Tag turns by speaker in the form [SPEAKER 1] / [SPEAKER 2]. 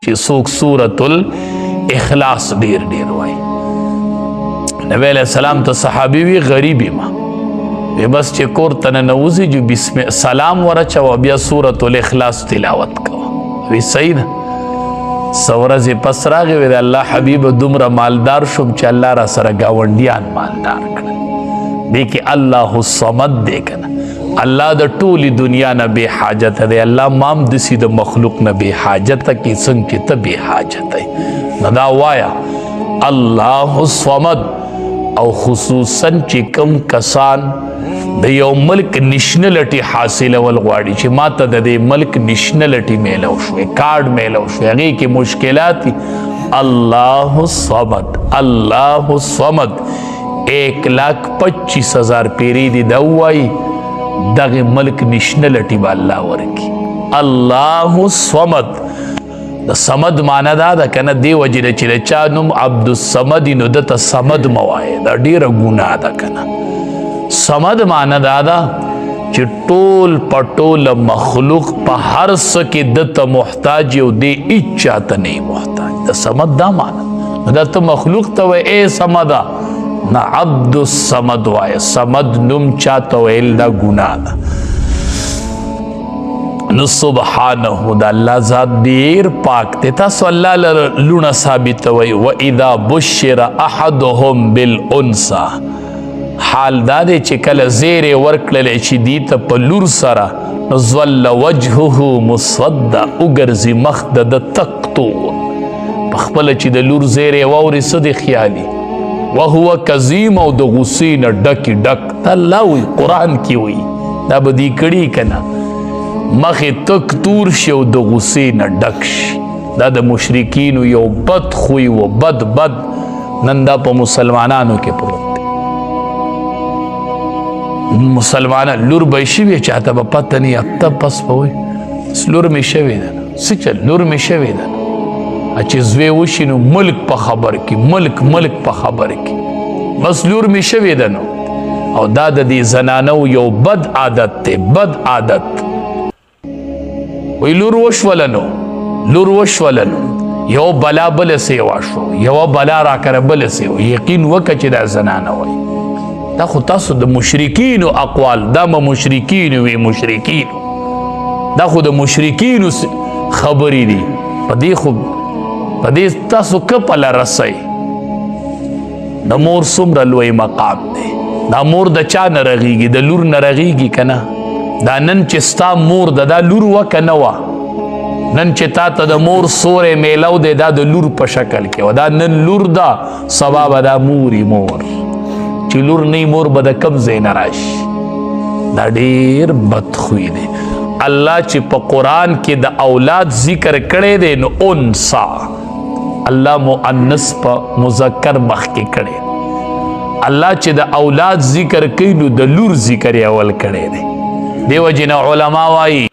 [SPEAKER 1] چې څوک سورۃ الاخلاص ډیر ډیر وای. نبی علیہ السلام ته صحابي وی غریب ما بس چې کور ته ننوځي جو بسم سلام ورچو بیا سورۃ الاخلاص تلاوت کو. وی صحیح ده سورځ پس راغی وی الله حبیب دومره مالدار شوم چې الله را سره گاونډیان مالدار کړل. دی کې الله الصمد دی کنه الله د ټولی دنیا نه بے حاجت دی. الله مام دسی د مخلوق نه بے حاجت کی څنګه چې ته بے حاجت دی. ندا وایا الله الصمد. او خصوصا چې کم کسان د یو ملک نشنلټي حاصل ول غواړي چې ماته د دې ملک نشنلټي میلو شوې کارډ میلو شوې هغه کې مشکلات الله الصمد الله الصمد 1,25,000 پیری دی دوای دغه ملک نشنلټي با الله ورکی. الله الصمد د صمد معنا دا ده کنه دی وجره چې چا نوم عبد الصمد نو دته صمد موای دا ډیره ګناه ده کنه. صمد معنا دا ده چې ټول پټول مخلوق په هر څه کې دته محتاج او دی اچا ته نه محتاج. د صمد دا معنا دا ته مخلوق ته وای اے صمدا نا عبد الصمد وای. صمد نوم چاته ویل دا ګناه ده. نو سبحانه دا الله ذات ډیر پاک دی. تاسو الله لونه ثابت وای و اذا بشر احدهم بالانثى. حال دا دی چې کله زیر ورکړل چې دی ته په لور سره نو ظل وجهه مسودا وګرځي مخ د تکتو په خپل چې د لور زیر ووري صد خیالي وهو کظیم او د غصې نه ډکی ډک. الله وی قرآن کې وی دا به دی کړي کنه مخې تک تور شي او د غصې نه ډک شي. دا د مشرکینو یو بد خوی و بد نن دا په مسلمانانو کې پروت دی. مسلمانان لور به شوي چاته به پته نه اته پس به وایي لور مې شوې ده څه چل لور مې شوې ده چې زوی وشي نو ملک په خبر کې ملک په خبر کې بس لور مې شوې ده نو. او دا د دې زنانو یو بد عادت دی بد عادت. وی لور وشولنو یو بلا بل سی واشو یو بلا را کر بل سی یقین وکه چې دا زنانه وای. دا خو تاسو د مشرکین او اقوال دا مشرکین وی مشرکین دا خو د مشرکین خبرې دي. په دې تاسو کپل رسي د مور څومره لوی مقام دی. دا مور د چا نه رغیږي د لور نه رغیږي کنه. دا نن چې ستا مور د دا لور وکه نه وه نن چې تا ته د مور سورې میلو دی دا د لور په شکل کې و. دا نن لور ده سبا به دا موري مور چې لور نه مور به د کم ځای نه راشي. دا ډېر بدخوی دی. الله چې په قرآن کې د اولاد ذکر کړی دی نو انسا الله مؤنث په مذکر مخ کې کړی. الله چې د اولاد ذکر کوي نو د لور ذکر اول کړی دی. دیو جن علماء وايي